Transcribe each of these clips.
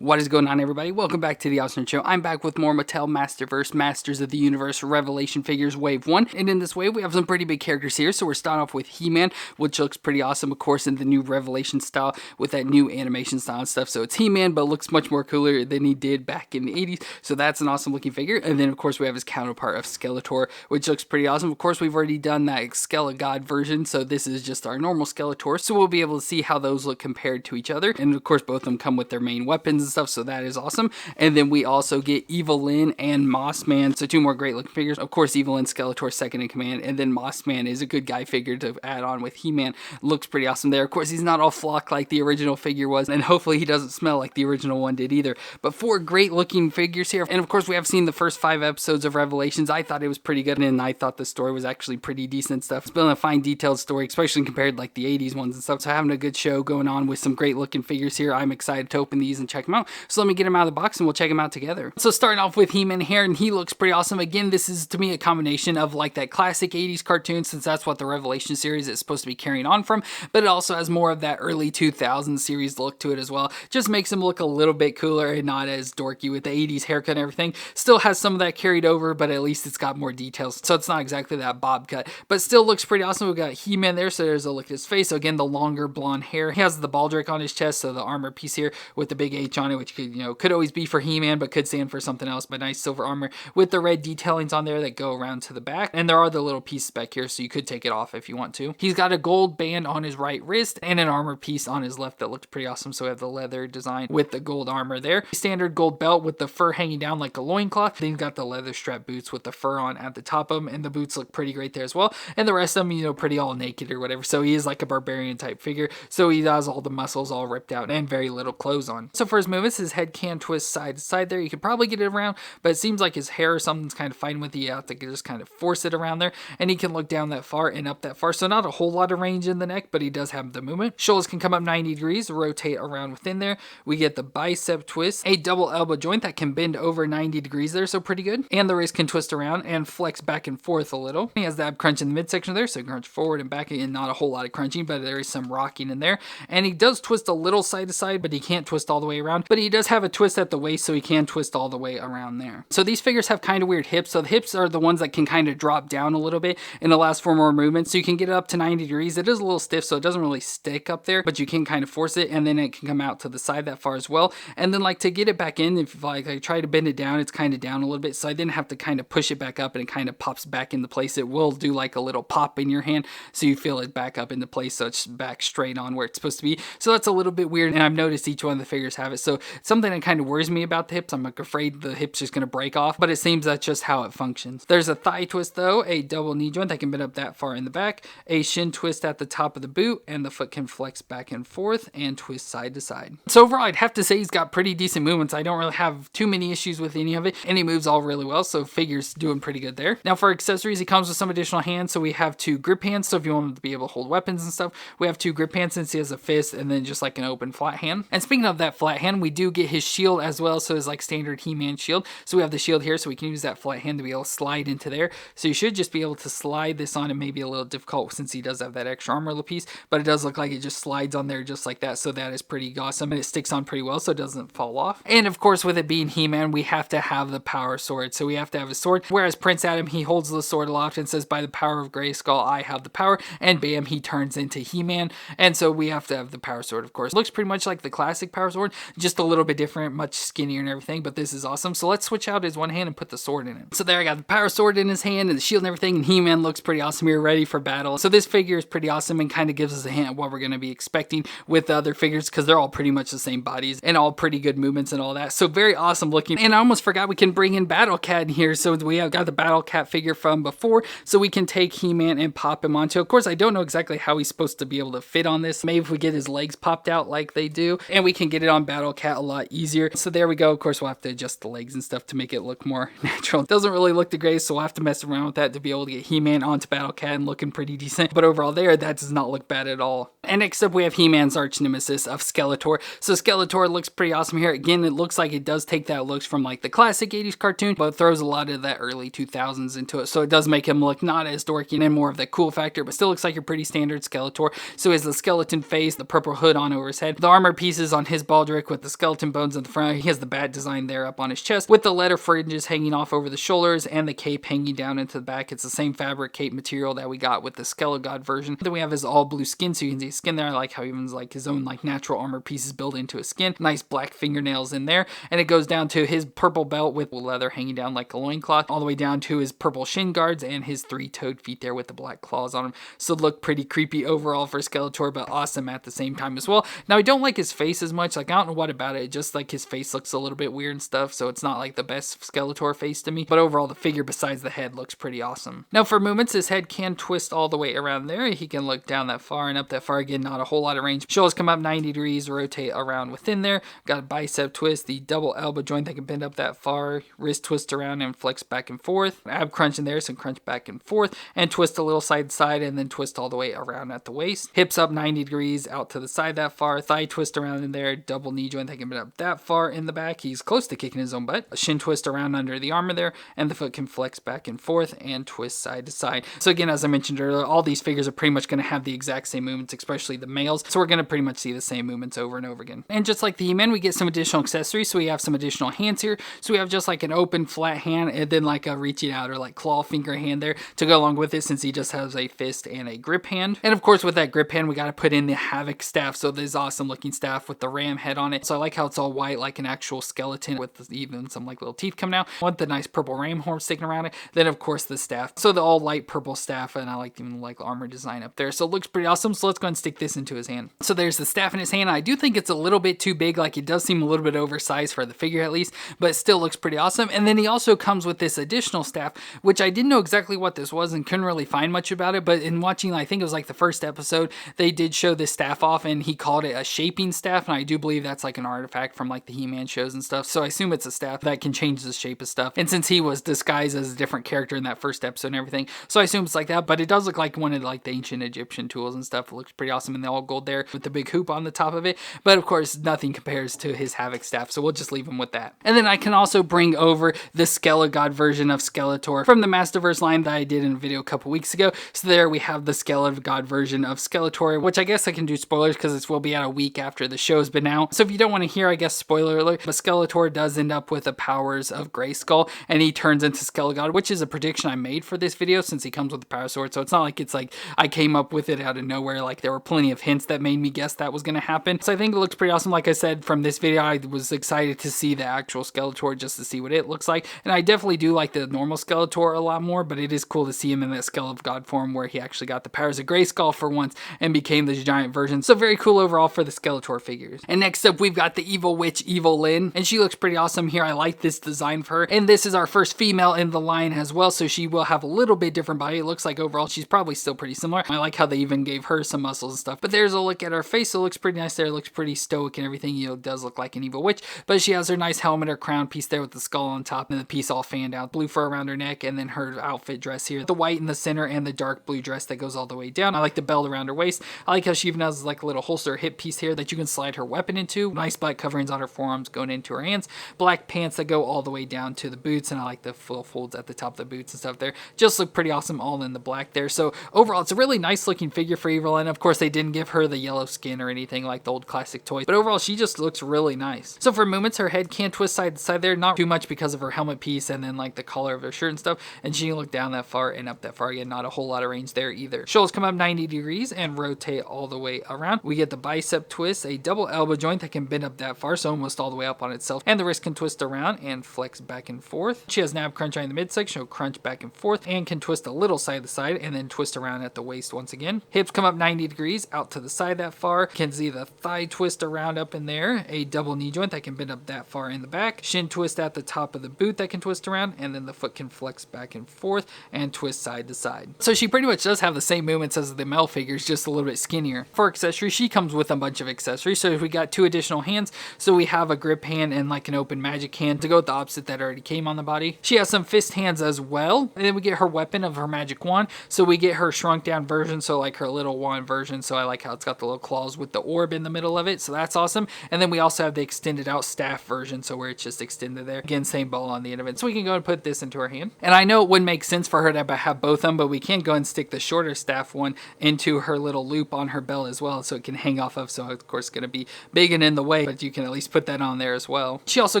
What is going on, everybody? Welcome back to the Awesome Show. I'm back with more Mattel Masterverse Masters of the Universe Revelation figures Wave 1. And in this wave, we have some pretty big characters here. So we're starting off with HeMan, which looks pretty awesome, of course, in the new Revelation style with that new animation style and stuff. So it's HeMan, but looks much more cooler than he did back in the 80s. So that's an awesome looking figure. And then, of course, we have his counterpart of Skeletor, which looks pretty awesome. Of course, we've already done that Skelegod version. So this is just our normal Skeletor. So we'll be able to see how those look compared to each other. And of course, both of them come with their main weapons and stuff. So that is awesome. And then we also get Evil-Lyn and Mossman, so two more great looking figures. Of course, Evil-Lyn, Skeletor second in command, and then Mossman is a good guy figure to add on with HeMan. Looks pretty awesome there. Of course, he's not all flocked like the original figure was, and hopefully he doesn't smell like the original one did either. But four great looking figures here. And of course, we have seen the first 5 episodes of Revelations. I thought it was pretty good, and I thought the story was actually pretty decent stuff. It's been a fine detailed story, especially compared like the 80s ones and stuff. So having a good show going on with some great looking figures here. I'm excited to open these and check them out. So let me get them out of the box and we'll check them out together. So starting off with HeMan here, and he looks pretty awesome. Again, this is to me a combination of like that classic 80s cartoon, since that's what the Revelation series is supposed to be carrying on from, but it also has more of that early 2000s series look to it as well. Just makes him look a little bit cooler and not as dorky with the 80s haircut and everything. Still has some of that carried over, but at least it's got more details, so it's not exactly that bob cut, but still looks pretty awesome. We've got HeMan there, so there's a look at his face. So again, the longer blonde hair. He has the baldric on his chest, so the armor piece here with the big H on it, which could, could always be for HeMan, but could stand for something else. But nice silver armor with the red detailings on there that go around to the back. And there are the little pieces back here, so you could take it off if you want to. He's got a gold band on his right wrist and an armor piece on his left that looks pretty awesome. So we have the leather design with the gold armor there. Standard gold belt with the fur hanging down like a loincloth. Then he's got the leather strap boots with the fur on at the top of them, and the boots look pretty great there as well. And the rest of them, pretty all naked or whatever. So he is like a barbarian type figure. So he has all the muscles all ripped out and very little clothes on. So for his movements, his head can twist side to side there. You could probably get it around, but it seems like his hair or something's kind of fighting with you. You have to just kind of force it around there, and he can look down that far and up that far. So not a whole lot of range in the neck, but he does have the movement. Shoulders can come up 90 degrees, rotate around within there. We get the bicep twist, a double elbow joint that can bend over 90 degrees there, so pretty good. And the wrist can twist around and flex back and forth a little. He has the ab crunch in the midsection there, so crunch forward and back, and not a whole lot of crunching, but there is some rocking in there. And he does twist a little side to side, but he can't twist all the way around. But he does have a twist at the waist, so he can twist all the way around there. So these figures have kind of weird hips. So the hips are the ones that can kind of drop down a little bit and allows for more movement. So you can get it up to 90 degrees. It is a little stiff, so it doesn't really stick up there, but you can kind of force it, and then it can come out to the side that far as well. And then like to get it back in, if like I try to bend it down, it's kind of down a little bit. So I didn't have to kind of push it back up, and it kind of pops back into place. It will do like a little pop in your hand, so you feel it back up into place, so it's back straight on where it's supposed to be. So that's a little bit weird, and I've noticed each one of the figures have it. So something that kind of worries me about the hips. I'm like afraid the hip's just going to break off, but it seems that's just how it functions. There's a thigh twist though, a double knee joint that can bend up that far in the back, a shin twist at the top of the boot, and the foot can flex back and forth and twist side to side. So overall, I'd have to say he's got pretty decent movements. I don't really have too many issues with any of it, and he moves all really well, so figure's doing pretty good there. Now for accessories, he comes with some additional hands. So we have 2 grip hands, so if you want him to be able to hold weapons and stuff, we have 2 grip hands since he has a fist, and then just like an open flat hand. And speaking of that flat hand, we do get his shield as well, so it's like standard HeMan shield. So we have the shield here, so we can use that flat hand to be able to slide into there. So you should just be able to slide this on. It may be a little difficult since he does have that extra armor piece, but it does look like it just slides on there just like that. So that is pretty awesome, and it sticks on pretty well, so it doesn't fall off. And of course, with it being HeMan, we have to have the power sword. So we have to have a sword. Whereas Prince Adam, he holds the sword aloft and says, "By the power of Grayskull, I have the power," and bam, he turns into HeMan. And so we have to have the power sword, of course. Looks pretty much like the classic power sword, just a little bit different, much skinnier and everything, but this is awesome. So let's switch out his one hand and put the sword in it. So there I got the power sword in his hand and the shield and everything, and HeMan looks pretty awesome here, ready for battle. So this figure is pretty awesome and kind of gives us a hint of what we're going to be expecting with the other figures, because they're all pretty much the same bodies and all pretty good movements and all that. So very awesome looking. And I almost forgot we can bring in Battle Cat in here. So we have got the Battle Cat figure from before, so we can take HeMan and pop him onto. Of course, I don't know exactly how he's supposed to be able to fit on this. Maybe if we get his legs popped out like they do, and we can get it on Battle Cat a lot easier. So there we go. Of course, we'll have to adjust the legs and stuff to make it look more natural. It doesn't really look the greatest, so we'll have to mess around with that to be able to get HeMan onto Battle Cat and looking pretty decent. But overall there, that does not look bad at all. And next up, we have HeMan's arch nemesis of Skeletor. So Skeletor looks pretty awesome here. Again, it looks like it does take that looks from like the classic 80s cartoon, but throws a lot of that early 2000s into it. So it does make him look not as dorky and more of the cool factor, but still looks like your pretty standard Skeletor. So he has the skeleton face, the purple hood on over his head, the armor pieces on his baldric with the the skeleton bones in the front. He has the bat design there up on his chest with the letter fringes hanging off over the shoulders and the cape hanging down into the back. It's the same fabric cape material that we got with the Skeletor version. Then we have his all blue skin, so you can see his skin there. I like how even like his own like natural armor pieces built into his skin. Nice black fingernails in there, and it goes down to his purple belt with leather hanging down like a loincloth, all the way down to his purple shin guards and his 3-toed feet there with the black claws on them. So look pretty creepy overall for Skeletor, but awesome at the same time as well. Now I don't like his face as much. Like I don't know what about it. Just like his face looks a little bit weird and stuff, so it's not like the best Skeletor face to me. But overall, the figure besides the head looks pretty awesome. Now for movements, his head can twist all the way around there. He can look down that far and up that far. Again, not a whole lot of range. Shoulders come up 90 degrees, rotate around within there. Got a bicep twist, the double elbow joint that can bend up that far. Wrist twist around and flex back and forth. Ab crunch in there, so crunch back and forth and twist a little side to side and then twist all the way around at the waist. Hips up 90 degrees out to the side that far. Thigh twist around in there. Double knee joint that can bend up that far in the back. He's close to kicking his own butt. A shin twist around under the armor there, and the foot can flex back and forth and twist side to side. So again, as I mentioned earlier, all these figures are pretty much going to have the exact same movements, especially the males. So we're going to pretty much see the same movements over and over again. And just like the He-Man, we get some additional accessories. So we have some additional hands here. So we have just like an open flat hand and then like a reaching out or like claw finger hand there to go along with it, since he just has a fist and a grip hand. And of course with that grip hand, we got to put in the Havoc staff. So this awesome looking staff with the ram head on it. So I like how it's all white like an actual skeleton with even some like little teeth coming out. I want the nice purple ram horn sticking around it. Then of course the staff. So the all light purple staff, and I like even like armor design up there. So it looks pretty awesome. So let's go and stick this into his hand. So there's the staff in his hand. I do think it's a little bit too big. Like it does seem a little bit oversized for the figure at least, but it still looks pretty awesome. And then he also comes with this additional staff, which I didn't know exactly what this was and couldn't really find much about it. But in watching, I think it was like the first episode, they did show this staff off and he called it a shaping staff. And I do believe that's like an artifact from like the He-Man shows and stuff. So I assume it's a staff that can change the shape of stuff. And since he was disguised as a different character in that first episode and everything, so I assume it's like that. But it does look like one of like the ancient Egyptian tools and stuff. It looks pretty awesome in the all gold there with the big hoop on the top of it. But of course, nothing compares to his Havoc staff. So we'll just leave him with that. And then I can also bring over the Skeletor version of Skeletor from the Masterverse line that I did in a video a couple weeks ago. So there we have the Skeletor version of Skeletor, which I guess I can do spoilers because this will be out a week after the show's been out. So if you don't want to hear, I guess spoiler alert, but Skeletor does end up with the powers of Grayskull and he turns into Skeletor, which is a prediction I made for this video since he comes with the power sword. So it's not like it's like I came up with it out of nowhere. Like there were plenty of hints that made me guess that was going to happen. So I think it looks pretty awesome. Like I said, from this video, I was excited to see the actual Skeletor just to see what it looks like. And I definitely do like the normal Skeletor a lot more, but it is cool to see him in that Skeletor form where he actually got the powers of Grayskull for once and became this giant version. So very cool overall for the Skeletor figures. And next up, we've got the evil witch, Evil-Lyn, and she looks pretty awesome here. I like this design for her. And this is our first female in the line as well, so she will have a little bit different body. It looks like overall she's probably still pretty similar. I like how they even gave her some muscles and stuff. But there's a look at her face. So it looks pretty nice there. It looks pretty stoic and everything. You know, it does look like an evil witch. But she has her nice helmet, her crown piece there with the skull on top, and the piece all fanned out. Blue fur around her neck, and then her outfit dress here. The white in the center and the dark blue dress that goes all the way down. I like the belt around her waist. I like how she even has like a little holster hip piece here that you can slide her weapon into. Nice black coverings on her forearms going into her hands. Black pants that go all the way down to the boots, and I like the full folds at the top of the boots and stuff there. Just look pretty awesome all in the black there. So overall, it's a really nice looking figure for Evil-Lyn. Of course, they didn't give her the yellow skin or anything like the old classic toys, but overall, she just looks really nice. So for movements, her head can twist side to side there, not too much because of her helmet piece and then like the collar of her shirt and stuff, and she can look down that far and up that far. Again, not a whole lot of range there either. Shoulders come up 90 degrees and rotate all the way around. We get the bicep twist, a double elbow joint that can bend up that far, so almost all the way up on itself, and the wrist can twist around and flex back and forth. She has an ab crunch in the midsection, so crunch back and forth, and can twist a little side to side and then twist around at the waist once again. Hips come up 90 degrees out to the side that far. Can see the thigh twist around up in there, a double knee joint that can bend up that far in the back, shin twist at the top of the boot that can twist around, and then the foot can flex back and forth and twist side to side. So she pretty much does have the same movements as the male figures, just a little bit skinnier. For accessories, she comes with a bunch of accessories. So we got two additional hands. So we have a grip hand and like an open magic hand to go with the opposite that already came on the body. She has some fist hands as well. And then we get her weapon of her magic wand. So we get her shrunk down version, so like her little wand version. So I like how it's got the little claws with the orb in the middle of it. So that's awesome. And then we also have the extended out staff version, so where it's just extended there. Again, same ball on the end of it. So we can go and put this into her hand. And I know it wouldn't make sense for her to have both of them, but we can go and stick the shorter staff one into her little loop on her belt as well, so it can hang off of. So of course it's going to be big and in the way. way, but you can at least put that on there as well. She also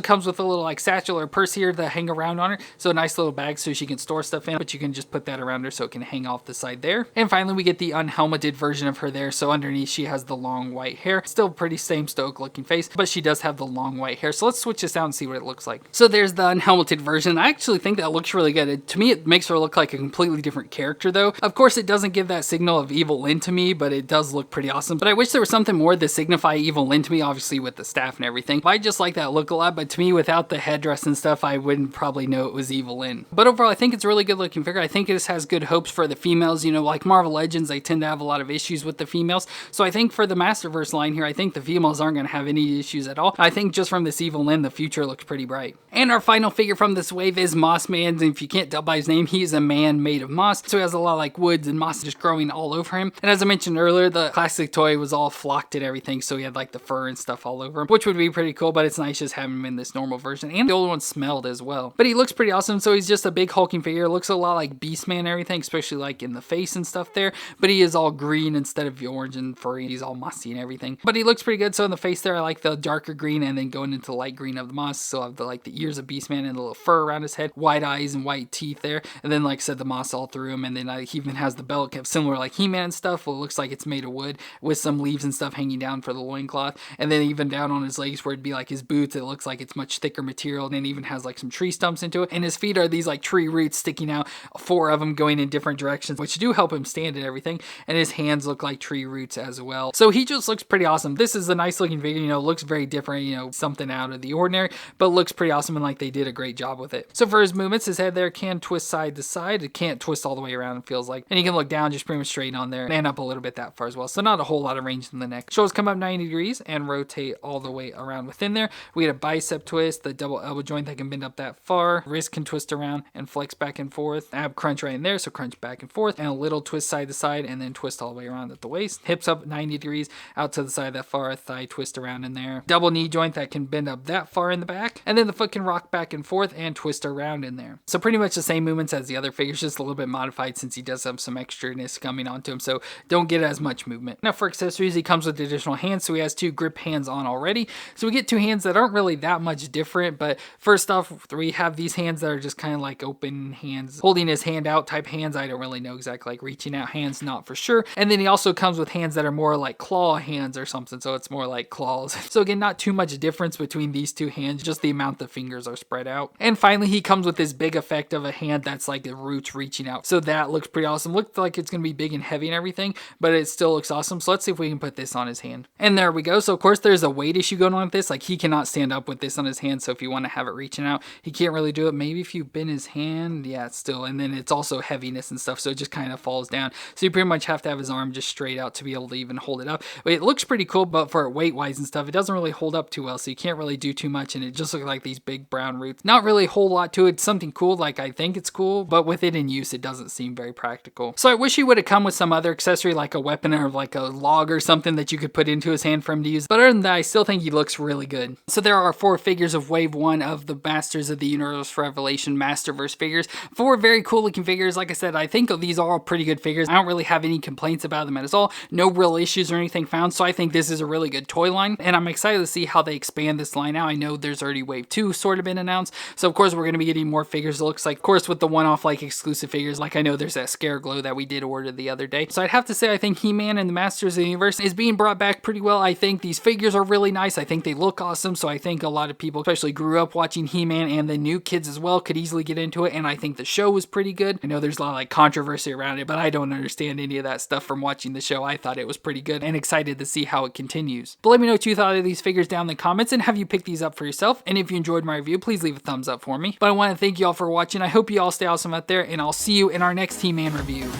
comes with a little like satchel or purse here to hang around on her. So a nice little bag so she can store stuff in, but you can just put that around her so it can hang off the side there. And finally, we get the unhelmeted version of her there. So underneath, she has the long white hair. Still pretty same stoic looking face, but she does have the long white hair. So let's switch this out and see what it looks like. So there's the unhelmeted version. I actually think that looks really good. To me, it makes her look like a completely different character though. Of course, it doesn't give that signal of Evil-Lyn to me, but it does look pretty awesome. But I wish there was something more to signify Evil-Lyn to me, obviously with the staff and everything. I just like that look a lot, but to me, without the headdress and stuff, I wouldn't probably know it was Evil-Lyn. But overall, I think it's a really good looking figure. I think it just has good hopes for the females. You know, like Marvel Legends, they tend to have a lot of issues with the females. So I think for the Masterverse line here, I think the females aren't going to have any issues at all. I think just from this Evil-Lyn, the future looks pretty bright. And our final figure from this wave is Moss Man. And if you can't tell by his name, he's a man made of moss. So he has a lot of like woods and moss just growing all over him. And as I mentioned earlier, the classic toy was all flocked and everything. So he had like the fur and stuff all over him, which would be pretty cool, but it's nice just having him in this normal version. And the old one smelled as well. But he looks pretty awesome. So he's just a big hulking figure. Looks a lot like Beastman and everything, especially like in the face and stuff there. But he is all green instead of orange and furry. He's all mossy and everything. But he looks pretty good. So in the face there, I like the darker green and then going into the light green of the moss. So I have the like the ears of Beastman and the little fur around his head, white eyes and white teeth there. And then like I said, the moss all through him. And then he even has the belt kept similar like HeMan and stuff. Well, it looks like it's made of wood with some leaves and stuff hanging down for the loincloth. And then even down on his legs where it'd be like his boots, it looks like it's much thicker material. And then even has like some tree stumps into it. And his feet are these like tree roots sticking out, 4 of them going in different directions, which do help him stand and everything. And his hands look like tree roots as well. So he just looks pretty awesome. This is a nice looking figure, you know, looks very different, you know, something out of the ordinary, but looks pretty awesome and like they did a great job with it. So for his movements, his head there can twist side to side. It can't twist all the way around, it feels like. And you can look down just pretty much straight on there and up a little bit that far as well. So not a whole lot of range in the neck. Shoulders come up 90 degrees and rotate all the way around within there. We get a bicep twist, the double elbow joint that can bend up that far. Wrist can twist around and flex back and forth. Ab crunch right in there, so crunch back and forth. And a little twist side to side and then twist all the way around at the waist. Hips up 90 degrees out to the side that far. Thigh twist around in there. Double knee joint that can bend up that far in the back. And then the foot can rock back and forth and twist around in there. So pretty much the same movements as the other figures, just a little bit modified since he does have some extraness coming onto him. So don't get as much movement. Now for accessories, he comes with additional hands. So he has 2 grip hands on already. So we get 2 hands that aren't really that much different. But first off, we have these hands that are just kind of like open hands, holding his hand out type hands. I don't really know exactly, like reaching out hands, not for sure. And then he also comes with hands that are more like claw hands or something. So it's more like claws. So again, not too much difference between these 2 hands, just the amount the fingers are spread out. And finally, he comes with this big effect of a hand that's like the roots reaching out. So that looks pretty awesome. Looks like it's going to be big and heavy and everything, but it still looks awesome. So let's see if we can put this on his hand. And there we go. So of course there's a weight issue going on with this. Like he cannot stand up with this on his hand. So if you want to have it reaching out, he can't really do it. Maybe if you bend his hand, yeah, it's still, and then it's also heaviness and stuff. So it just kind of falls down. So you pretty much have to have his arm just straight out to be able to even hold it up. But it looks pretty cool, but for weight wise and stuff, it doesn't really hold up too well. So you can't really do too much. And it just looks like these big brown roots. Not really a whole lot to it. It's something cool. Like I think it's cool, but with it in use, it doesn't seem very practical. So I wish he would have come with some other accessory, like a weapon or like a log or something that you could put into his hand for him to use. But other than that, I still think he looks really good. So there are 4 figures of Wave 1 of the Masters of the Universe Revelation Masterverse figures. 4 very cool looking figures. Like I said, I think these are all pretty good figures. I don't really have any complaints about them at all. No real issues or anything found. So I think this is a really good toy line. And I'm excited to see how they expand this line out. I know there's already Wave 2 sort of been announced. So of course we're going to be getting more figures. It looks like, of course, with the one-off like exclusive figures. Like I know there's that Scareglow that we did order the other day. So I'd have to say I think HeMan and the Masters of the Universe is being brought back pretty well. I think these figures are really nice. I think they look awesome. So I think a lot of people, especially grew up watching HeMan, and the new kids as well could easily get into it. And I think the show was pretty good. I know there's a lot of like controversy around it, but I don't understand any of that stuff from watching the show. I thought it was pretty good and excited to see how it continues. But let me know what you thought of these figures down in the comments, and have you picked these up for yourself? And if you enjoyed my review, please leave a thumbs up for me. But I want to thank you all for watching. I hope you all stay awesome out there, and I'll see you in our next HeMan review.